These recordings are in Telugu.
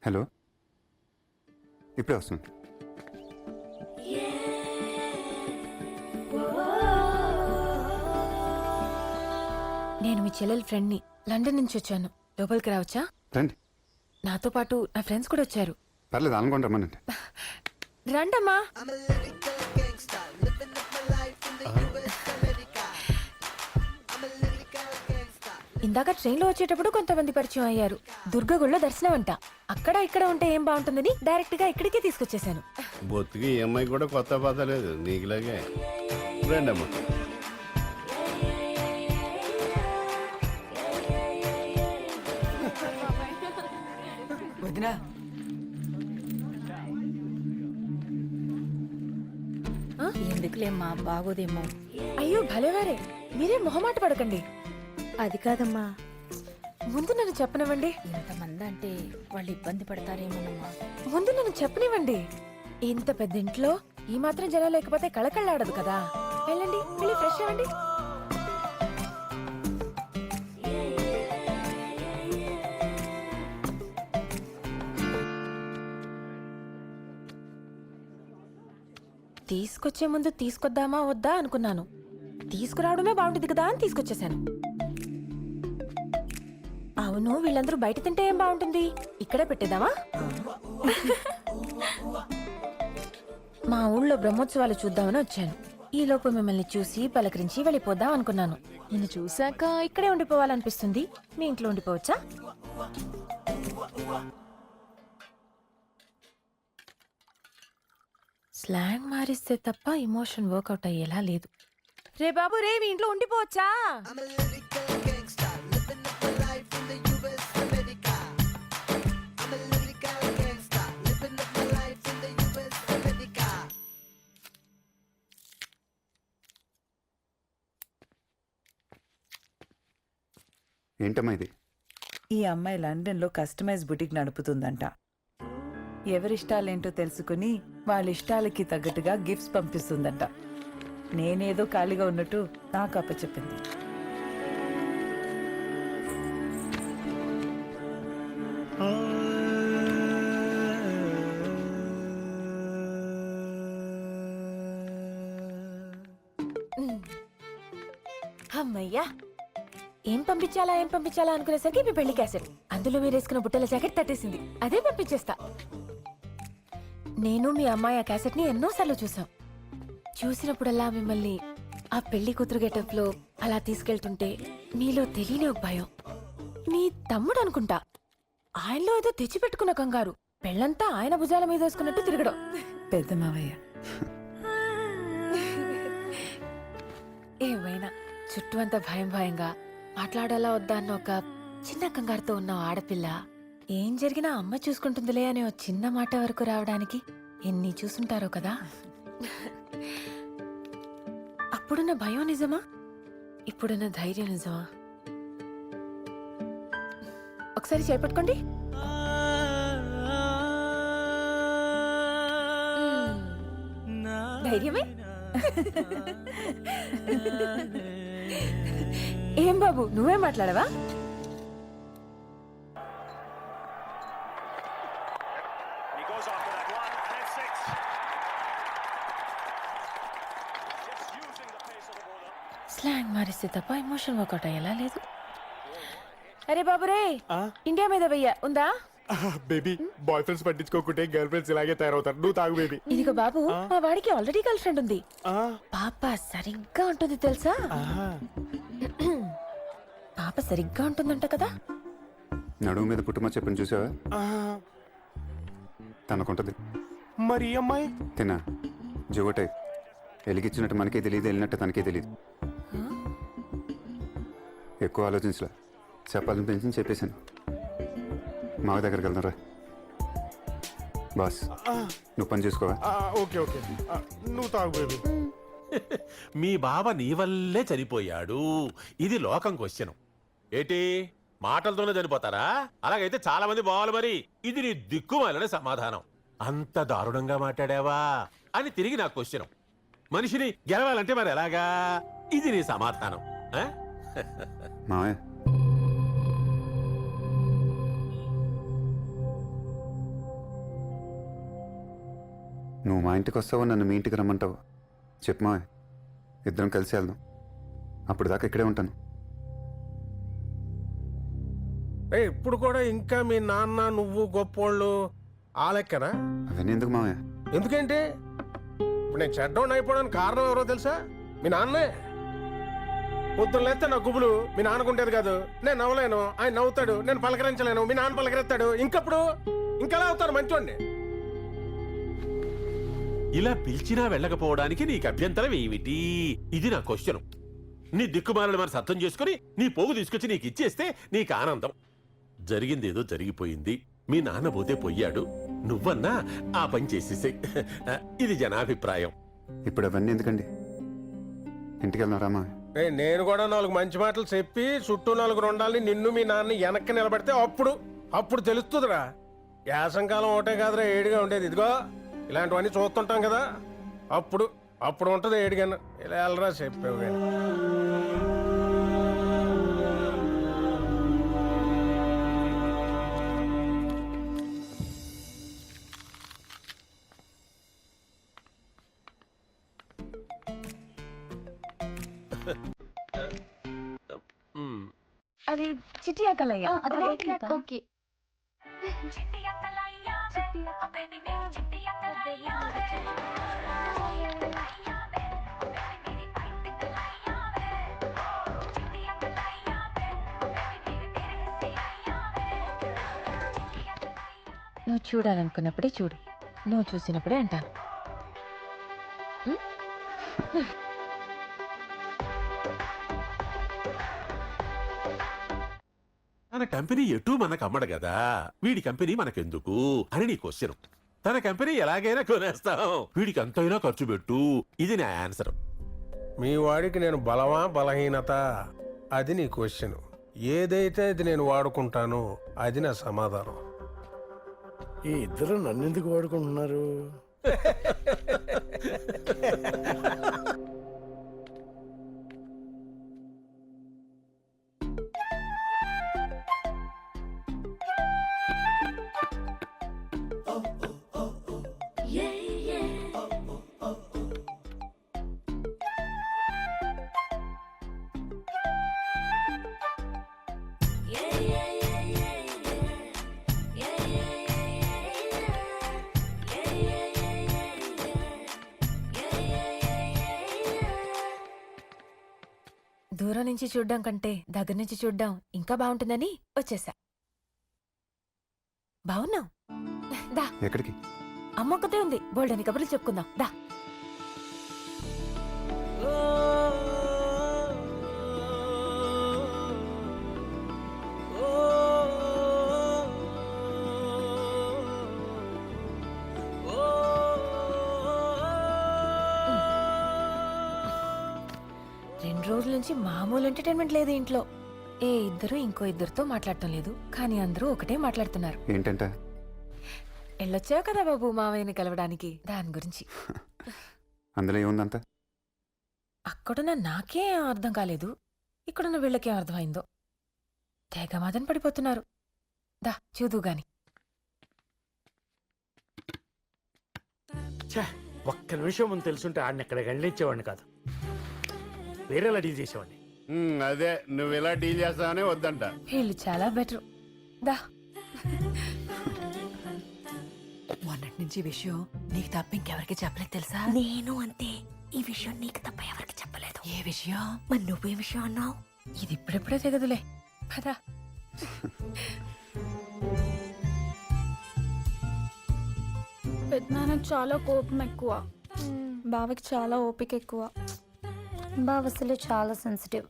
హలో, ఇప్పుడే వస్తుంది. నేను మీ చెల్లెల ఫ్రెండ్ని, లండన్ నుంచి వచ్చాను. లోపలికి రావచ్చా? రండి. నాతో పాటు నా ఫ్రెండ్స్ కూడా వచ్చారు. పర్లేదు, అనుకోండి, రమ్మనండి. రండమ్మా. ఇందాక ట్రైన్లో వచ్చేటప్పుడు కొంతమంది పరిచయం అయ్యారు. దుర్గగుళ్ళో దర్శనం అంట. అక్కడ ఇక్కడ ఉంటే ఏం బాగుంటుందని డైరెక్ట్ గా ఇక్కడికే తీసుకొచ్చేసాను. బొత్తికి ఈ అమ్మాయి కూడా కొత్త పాత లేదు, నీకులాగే. రండమ్మా. వదినా, ఎందుకులేమ్మా, బాగోదేమో. అయ్యో భలేవారే, మీరే మొహమాట పడకండి. అది కాదమ్మా, ముందు నన్ను చెప్పనివ్వండి. ఇంతమంది అంటే వాళ్ళు ఇబ్బంది పడతారేమోనమ్మా. ముందు నన్ను చెప్పనివ్వండి. ఇంత పెద్ద ఇంట్లో ఈ మాత్రం జనం లేకపోతే కళకళ్ళాడదు కదా. వెళ్ళండి, వెళ్ళి ఫ్రెష్ అవ్వండి. తీసుకొచ్చే ముందు తీసుకొద్దామా వద్దా అనుకున్నాను. తీసుకురావడమే బాగుంటుంది కదా అని తీసుకొచ్చేసాను. అవును, వీళ్ళందరూ బయట తింటే ఏం బాగుంటుంది, ఇక్కడే పెట్టేద్దామా? మా ఊళ్ళో బ్రహ్మోత్సవాలు చూద్దామని వచ్చాను. ఈలోపు మిమ్మల్ని చూసి పలకరించి వెళ్ళిపోదాం అనుకున్నాను. నిన్ను చూశాక ఇక్కడే ఉండిపోవాలనిపిస్తుంది. మీ ఇంట్లో ఉండిపోవచ్చా? స్లాంగ్ మారిస్తే తప్ప ఇమోషన్ వర్కౌట్ అయ్యేలా లేదు. రే బాబు రే, మీ ఇంట్లో ఉండిపోవచ్చా? ఏంటమ్మా ఇది? ఈ అమ్మాయి లండన్లో కస్టమైజ్ బుటిక్ నడుపుతుందంట. ఎవరిష్టాలేంటో తెలుసుకుని వాళ్ళ ఇష్టాలకి తగ్గట్టుగా గిఫ్ట్స్ పంపిస్తుందంట. నేనేదో ఖాళీగా ఉన్నట్టు నాకు అప్పచెప్పింది. అమ్మయ్యా, ఏం పంపించాలా అనుకునేసరికి మీ పెళ్లి క్యాసెట్, అందులో మీరు వేసుకున్న బుట్టల జాకెట్ తట్టేసింది. అదే పంపించేస్తా. నేను మీ అమ్మాయి ఆ క్యాసెట్ ని ఎన్నోసార్లు చూసాం. చూసినప్పుడల్లా మిమ్మల్ని ఆ పెళ్లి కూతురు గెటప్ లో అలా తీసుకెళ్తుంటే మీలో తెలియని ఒక భయం. మీ తమ్ముడు అనుకుంటా, ఆయనలో ఏదో తెచ్చిపెట్టుకున్న కంగారు. పెళ్ళంతా ఆయన భుజాల మీద వేసుకున్నట్టు తిరగడం. పెద్ద మావయ్య ఏమైనా చుట్టూ అంతా భయంగా మాట్లాడాలా వద్దా అన్న ఒక చిన్న కంగారుతో ఉన్న ఆడపిల్ల ఏం జరిగినా అమ్మ చూసుకుంటుందిలే అనే ఒక చిన్న మాట వరకు రావడానికి ఎన్ని చూసుంటారో కదా. అప్పుడున్న భయం నిజమా, ఇప్పుడున్న ధైర్యం నిజమా? ఒకసారి చేపట్టుకోండి. ధైర్యమే. ఏం బాబు, నువ్వే మాట్లాడవా? స్లాంగ్ మారిస్తే తప్ప ఎమోషన్ వర్కౌట్ అయ్యేలా లేదు. అరే బాబు రే, ఇండియా మీద వెయ్య ఉందా? బేబీ, బాయ్ ఫ్రెండ్స్ పట్టించుకోకుంటే గర్ల్ ఫ్రెండ్స్ ఇలాగే తయారవుతారు. నువ్వు తాగు బేబీ. ఇదిగో బాబు, మా వాడికి ఆల్రెడీ గర్ల్ ఫ్రెండ్ ఉంది. పాప సరిగ్గా ఉంటుంది తెలుసా? పాప సరిగ్గా ఉంటుందంట కదా. నడుము మీద పుట్టుమ చెప్పని చూసావా? తనకుంటది. మరి ఈ అమ్మాయి తినా జువటై వెలిగించినట్టు మనకే తెలియదు, వెళ్ళినట్టు తనకే తెలియదు. ఎక్కువ ఆలోచించలా, చెప్పాలని పెంచి చెప్పేశాను. మావ దగ్గరికి వెళ్దాం రా. బాస్, నువ్వు పని చూసుకోవా? ఓకే ఓకే, నువ్వు తాగు బేబీ. మీ బావ నీ వల్లే చనిపోయాడు. ఇది లోకం క్వశ్చన్. ఏటి మాటలతోనే చనిపోతారా? అలాగైతే చాలా మంది బావాలి. మరి ఇది నీ దిక్కుమాలనే సమాధానం. అంత దారుణంగా మాట్లాడావా అని తిరిగి నా క్వశ్చన్. మనిషిని గెలవాలంటే మరి ఎలాగా? ఇది నీ సమాధానం. మావయ్య, నువ్వు మా ఇంటికి వస్తావు, నన్ను మీ ఇంటికి రమ్మంటావు. చెప్పు మావయ్య, ఇద్దరం కలిసి వెళ్దాం. అప్పుడు దాకా ఇక్కడే ఉంటాను. ఇప్పుడు కూడా ఇంకా మీ నాన్న నువ్వు గొప్పోళ్ళు ఆ లెక్కనా? అవన్నీ ఎందుకు మావయ్య? ఎందుకేంటి? ఇప్పుడు నేను చెడ్డోడిని అయిపోవడానికి కారణం ఎవరో తెలుసా? మీ నాన్నే. పొద్దున్న లేస్తే నా గుబులు మీ నాన్నకుంటేది కాదు. నేను నవ్వలేను, ఆయన నవ్వుతాడు. నేను పలకరించలేను, మీ నాన్న పలకరిస్తాడు. ఇంకప్పుడు ఇంకెలా అవుతారు మంచోడిని? ఇలా పిలిచినా వెళ్ళకపోవడానికి నీకు అభ్యంతరం ఏమిటి? ఇది నా క్వశ్చన్. నీ దిక్కుమాలను మనసు అర్థం చేసుకుని నీ పోగు తీసుకొచ్చి నీకు ఇచ్చేస్తే నీకు ఆనందం. జరిగిందేదో జరిగిపోయింది. మీ నాన్న పోతే పోయాడు, నువ్వన్నా ఆ పని చేసేసే. ఇది జనాభిప్రాయం. ఇప్పుడు అవన్నీ ఎందుకండి? ఇంటికి వెళ్దాం మావయ్య. నేను కూడా 4 మంచి మాటలు చెప్పి చుట్టూ 4 ఉండాలని నిన్ను మీ నాన్న వెనక్కి నిలబడితే అప్పుడు తెలుస్తుందిరా. యాసంకాలం ఒకటే కాదురా ఏడుగా ఉండేది. ఇదిగో ఇలాంటివన్నీ చూస్తుంటాం కదా, అప్పుడు ఉంటుంది ఏడుగాను. ఇలా వెళ్ళరా చెప్పావు కానీ. అది చిట్టి అక్కలయ్య. ఓకే. నువ్వు చూడాలనుకున్నప్పుడే చూడు, నువ్వు చూసినప్పుడే అంటాను. తన కంపెనీ ఎటు మనకు అమ్మడు కదా, వీడి కంపెనీ మనకెందుకు అని నీ క్వశ్చన్. తన కంపెనీ ఎలాగైనా కొనేస్తాం, వీడికి అంతైనా ఖర్చు పెట్టు. ఇది నా ఆన్సర్. మీ వాడికి నేను బలమా బలహీనత అది నీ క్వశ్చన్. ఏదైతే అది నేను వాడుకుంటాను అది నా సమాధానం. ఈ ఇద్దరు నన్నెందుకు వాడుకుంటున్నారు? దూరం నుంచి చూడ్డం కంటే దగ్గర నుంచి చూడ్డం ఇంకా బాగుంటుందని వచ్చేసా. బాగున్నావు. దా, ఎక్కడికి? అమ్మొక్కతే ఉంది, బోల్డని కబుర్లు చెప్పుకుందాం. దా. రోజుల నుంచి మామూలు ఎంటర్టైన్మెంట్ లేదు ఇంట్లో. ఇద్దరు ఇంకో ఇద్దరితో మాట్లాడటం లేదు, కానీ అందరూ ఒకటే మాట్లాడుతున్నారు. ఏంటంట? వెళ్ళొచ్చావు కదా బాబు మావయ్యని కలవడానికి, దాని గురించి. అందులో ఏముందంత? అక్కడున్న నాకే అర్థం కాలేదు, ఇక్కడున్న వీళ్ళకేం అర్థమైందో. తెగ మదన పడిపోతున్నారు. దా చూదు గాని. ఒక్క నిమిషం ముందు తెలుసుంటే ఆడిని ఎక్కడ గండించేవాడిని కాదు, వేరేలా డీల్ చేసేవాడిని. అదే నువ్వు ఇలా డీల్ చేస్తావనే వద్దంట. వీళ్ళు చాలా బెటర్. దా. మొన్నటి నుంచి విషయం నీకు తప్ప ఇంకెవరికి చెప్పలేదు తెలుసా? నేను అంతే. ఈ విషయం నీకు తప్ప ఎవరికి చెప్పలేదు. ఏ విషయం? మరి నువ్వే విషయం అన్నావు? ఇది ఇప్పుడెప్పుడే తెగదులే. పదా. పెద్దనాన్నకి చాలా కోపం ఎక్కువ, బావకి చాలా ఓపిక ఎక్కువ. బావ అసలు చాలా సెన్సిటివ్.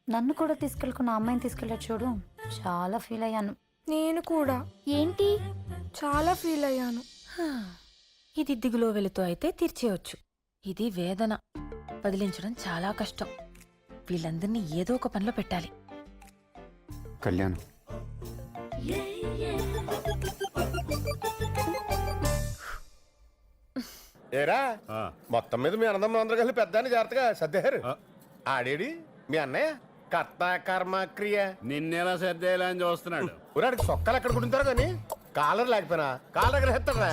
నన్ను కూడా తీసుకెళ్ళుకున్న అమ్మాయిని తీసుకెళ్ళా చూడు, చాలా ఫీల్ అయ్యాను. నేను కూడా. ఏంటి? చాలా ఫీల్ అయ్యాను. ఇది దిగులో వెళుతూ అయితే తీర్చేయొచ్చు, ఇది వేదన. వదిలించడం చాలా కష్టం. వీళ్ళందరినీ ఏదో ఒక పనిలో పెట్టాలి. కళ్యాణ్, ఏరా మొత్తం మీద మీ అన్నదమ్ములు అందరూ కలిసి పెద్దాన్ని జాగ్రత్తగా సర్దారు. ఆడేడి మీ అన్నయ్య కర్త కర్మ క్రియ నిన్నెలా సర్దేలా అని చూస్తున్నాడు. ఊరాడికి సొక్కలు ఎక్కడ కుడుతారు కానీ కాలర్ లేకపోయినా కాళ్ళ దగ్గర ఎత్తాడా.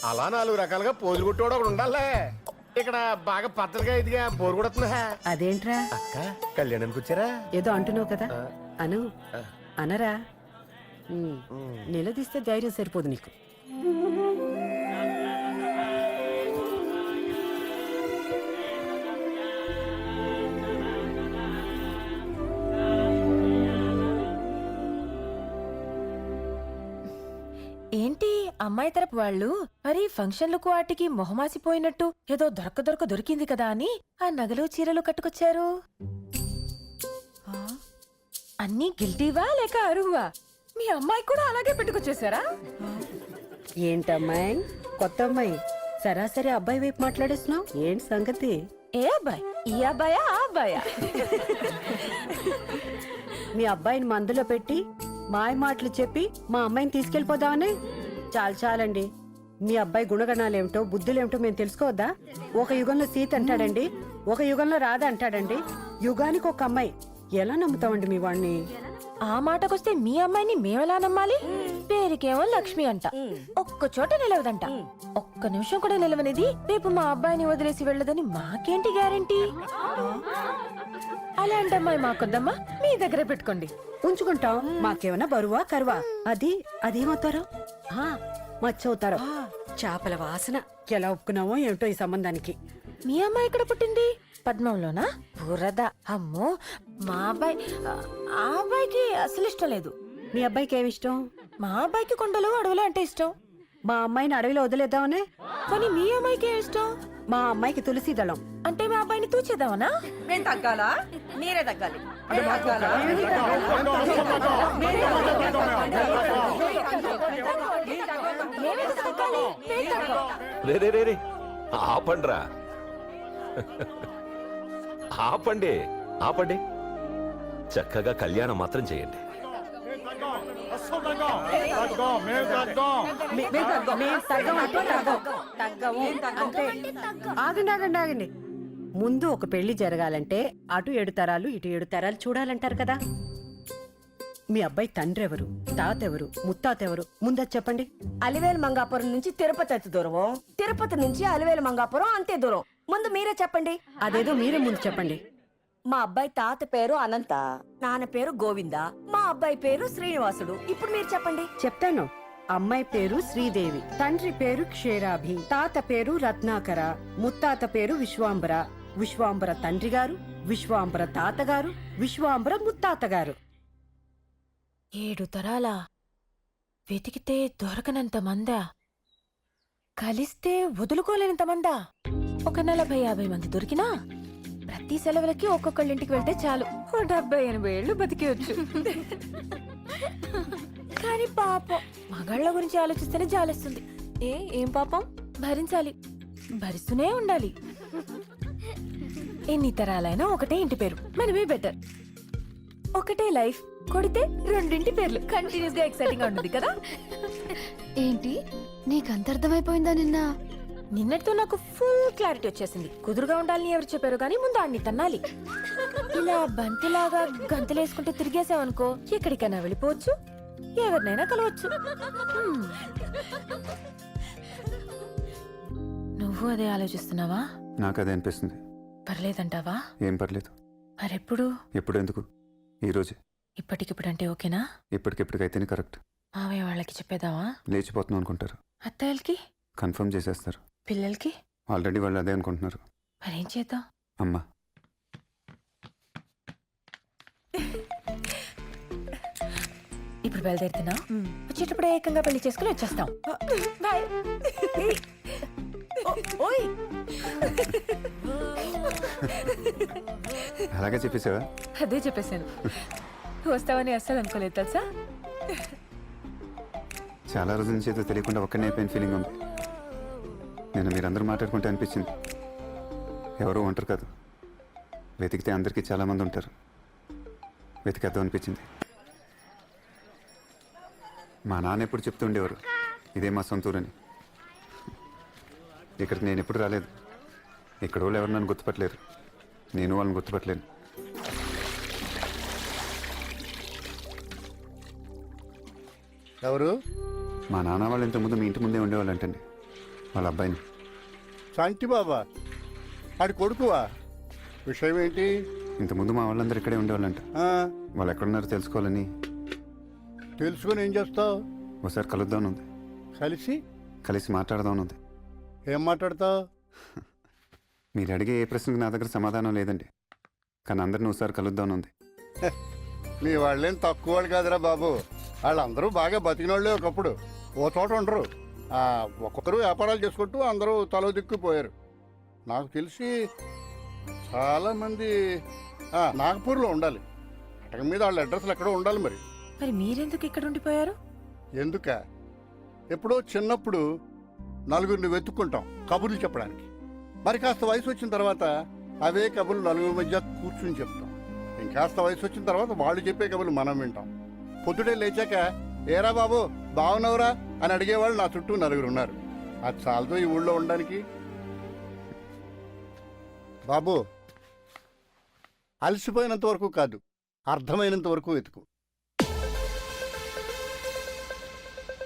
అలా 4 రకాలుగా పోజులు కొట్టేవాడు ఒకడు ఉండాలే. ఇక్కడ బాగా పద్ధతిగా ఇదిగా బోరు కొడుతుందా అదేంట్రా అక్క? కళ్యాణానికి వచ్చారా? ఏదో అంటున్నావు కదా అను అనరా నిలదీస్తే ధైర్యం సరిపోదు నీకు. ఏంటి అమ్మాయి తరపు వాళ్ళు మరి ఫంక్షన్లకు వాటికి మొహమాసిపోయినట్టు ఏదో దొరక దొరికింది కదా అని ఆ నగలు చీరలు కట్టుకొచ్చారు? ఆ, అన్నీ గిల్టీవా లేక అరువా? మీ అమ్మాయి కూడా అలాగే పెట్టుకొచ్చేసారా? ఏంటమ్మాయి కొత్త అమ్మాయి సరాసరి అబ్బాయి వైపు మాట్లాడేస్తున్నావు, ఏంటి సంగతి? ఏ అబ్బాయి? ఈ అబ్బాయా ఆ అబ్బాయా? మీ అబ్బాయిని మందులో పెట్టి మాయ మాటలు చెప్పి మా అమ్మాయిని తీసుకెళ్ళిపోదామనే? చాలండి, మీ అబ్బాయి గుణగణాలేమిటో బుద్ధులేమిటో మేము తెలుసుకోవద్దా? ఒక యుగంలో సీత అంటాడండి, ఒక యుగంలో రాధ అంటాడండి. యుగానికి ఒక అమ్మాయి, ఎలా నమ్ముతామండి మీ వాడిని? ఆ మాటకొస్తే మీ అమ్మాయిని మేమెలా నమ్మాలి? పేరుకేమో లక్ష్మి అంట, ఒక్క చోట నిలవదంట. ఒక్క నిమిషం కూడా నిలవనిది రేపు మా అబ్బాయిని వదిలేసి వెళ్ళదని మాకేంటి గ్యారంటీ? అలాంటి అమ్మాయి మాకొద్దమ్మా, మీ దగ్గర పెట్టుకోండి. ఉంచుకుంటాం, మాకేమన్నా బరువా కరువా? అదేమవుతారో మచ్చవుతారో. చేపల వాసన ఎలా ఒప్పుకున్నామో ఏమిటో ఈ సంబంధానికి. మీ అమ్మాయి ఎక్కడ పుట్టింది? పద్మంలోనా? బురద. అమ్మో, మా అబ్బాయి ఆ అబ్బాయికి అసలు ఇష్టం లేదు. మీ అబ్బాయికి ఏమి ఇష్టం? మా అబ్బాయికి కొండలు అడవులు అంటే ఇష్టం. మా అమ్మాయిని అడవిలో వదిలేద్దామనే? కానీ మీ అమ్మాయికి ఏం ఇష్టం? మా అమ్మాయికి తులసి దళం అంటే మా అబ్బాయిని తూచేద్దామనా? నేను తగ్గాలా? మీరే తగ్గాలి. రే ఆపండ్రా, ఆపండి. చక్కగా కళ్యాణం మాత్రం చేయండి. ఆగండి. ముందు ఒక పెళ్లి జరగాలంటే అటు 7 తరాలు ఇటు 7 తరాలు చూడాలంటారు కదా. మీ అబ్బాయి తండ్రి ఎవరు, తాత ఎవరు, ముత్తాత ఎవరు ముందది చెప్పండి. అలివేలు మంగాపురం నుంచి తిరుపతి ఎంత దూరమో, తిరుపతి నుంచి అలివేలు మంగాపురం అంతే దూరం. ముందు మీరే చెప్పండి. అదేదో మీరే ముందు చెప్పండి. మా అబ్బాయి తాత పేరు అనంత, నాన్న పేరు గోవింద, మా అబ్బాయి పేరు శ్రీనివాసుడు. ఇప్పుడు మీరు చెప్పండి. చెప్తాను. అమ్మాయి పేరు శ్రీదేవి, తండ్రి పేరు క్షీరాభి, తాత పేరు రత్నాకర, ముత్తాత పేరు విశ్వాంబర, విశ్వాంబర తండ్రి గారు, విశ్వాంబర తాతగారు, విశ్వాంబర ముత్తాతగారు. 7 తరాలా? వెతికితే దొరకనంత మందా? కలిస్తే వదులుకోలేనంత మందా? ఒక 40-50 మంది దొరికినా ప్రతి సెలవులకి ఒక్కొక్కళ్ళింటికి వెళ్తే చాలు, 70-80 ఏళ్ళు బతికేయచ్చు. కానీ పాపం మగాళ్ళ గురించి ఆలోచిస్తేనే జాలేస్తుంది. ఏం పాపం? భరించాలి, భరిస్తూనే ఉండాలి. ఎన్ని తరాలైనా ఒకటే ఇంటి పేరు, మనమే బెటర్. ఒకటే లైఫ్, కొడితే 2 ఇంటి పేర్లు. కంటిన్యూస్ గా ఎక్సైటింగ్ గా ఉంటుంది కదా. ఏంటి నీకు అంతర్థమైపోయిందా? నిన్నటితో నాకు ఫుల్ క్లారిటీ వచ్చేసింది. కుదురుగా ఉండాలని ఎవరు చెప్పారు కానీ ముందు అన్ని తన్నాలి. ఇలా బంతిలాగా గంతులేసుకుంటూ తిరిగేసావనుకో ఎక్కడికైనా వెళ్ళిపోవచ్చు, ఎవరినైనా కలవచ్చు. నువ్వు అదే ఆలోచిస్తున్నావా? నాకు అదే అనిపిస్తుంది. పర్లేదంటావా? ఏం పర్లేదు. మరెప్పుడు? ఎప్పుడు ఎందుకు? ఈరోజు. ఇప్పటికిప్పుడంటే ఓకేనా? ఇప్పటికిప్పటికైతేనే కరెక్ట్. మావయ్య వాళ్ళకి చెప్పేదావా? లేచిపోతున్నాం అనుకుంటారు. అత్తయ్యలకి? కన్ఫర్మ్ చేసేస్తారు. పిల్లలకి? ఆల్రెడీ వాళ్ళు అదే అనుకుంటున్నారు. మరేం చేద్దాం? అమ్మా, ఇప్పుడు బయలుదేరుతున్నా, వచ్చేటప్పుడు ఏకంగా పెళ్లి చేసుకుని వచ్చేస్తాం. బాయ్. ఓయ్, అలాగే చెప్పేసావా? అదే చెప్పేశాను. నువ్వు వస్తావని అస్సలు అనుకోలేదు తెలుసా. చాలా రోజుల నుంచి ఏదో తెలియకుండా ఒక్కనే అయిపోయిన ఫీలింగ్ ఉంది. నేను మీరందరూ మాట్లాడుకుంటే అనిపించింది, ఎవరో ఉంటారు కాదు, వెతికితే అందరికీ చాలామంది ఉంటారు. వెతికేద్దాం అనిపించింది. మా నాన్న ఎప్పుడు చెప్తుండేవారు, ఇదే మా సొంత ఊరని. ఇక్కడికి నేను ఎప్పుడు రాలేదు. ఇక్కడ వాళ్ళు ఎవరు నన్ను గుర్తుపట్టలేరు, నేను వాళ్ళని గుర్తుపట్టలేను. ఎవరు? మా నాన్న వాళ్ళు ఇంతకుముందు మీ ఇంటి ముందే ఉండేవాళ్ళు అంటండి. వాళ్ళ అబ్బాయిని. శాంతి బాబా ఆడి కొడుకువా? విషయం ఏంటి? ఇంతకుముందు మా వాళ్ళందరూ ఇక్కడే ఉండేవాళ్ళంట. ఆ, వాళ్ళు ఎక్కడున్నారో తెలుసుకోవాలని తెలుసుకొని ఏం చేస్తావు? ఒకసారి కలుద్దామని ఉంది. కలిసి మాట్లాడదామని ఉంది. ఏం మాట్లాడతావు? మీరు అడిగే ఏ ప్రశ్నకు నా దగ్గర సమాధానం లేదండి. కానీ అందరిని ఒకసారి కలుద్దామని ఉంది. మీ వాళ్ళేం తక్కువ వాళ్ళు కాదురా బాబు. వాళ్ళందరూ బాగా బతికిన వాళ్ళే ఒకప్పుడు. ఓ చోట ఉండరు. ఒక్కొక్కరు వ్యాపారాలు చేసుకుంటూ అందరూ తలో దిక్కుపోయారు. నాకు తెలిసి చాలామంది నాగపూర్లో ఉండాలి. అటక మీద వాళ్ళ అడ్రస్లు ఎక్కడో ఉండాలి. మరి మీరెందుకు ఇక్కడ ఉండిపోయారు? ఎందుక? ఎప్పుడో చిన్నప్పుడు నలుగురిని వెతుక్కుంటాం కబుర్లు చెప్పడానికి. మరి కాస్త వయసు వచ్చిన తర్వాత అవే కబుర్లు నలుగురి మధ్య కూర్చుని చెప్తాం. ఇంకాస్త వయసు వచ్చిన తర్వాత వాళ్ళు చెప్పే కబుర్లు మనం వింటాం. పొద్దుటే లేచాక ఏరా బాబు బాగున్నావురా అని అడిగేవాళ్ళు నా చుట్టూ నలుగురు ఉన్నారు. అది చాలతో ఈ ఊళ్ళో ఉండడానికి. బాబు అలసిపోయినంత వరకు కాదు, అర్థమైనంత వరకు వెతుకు.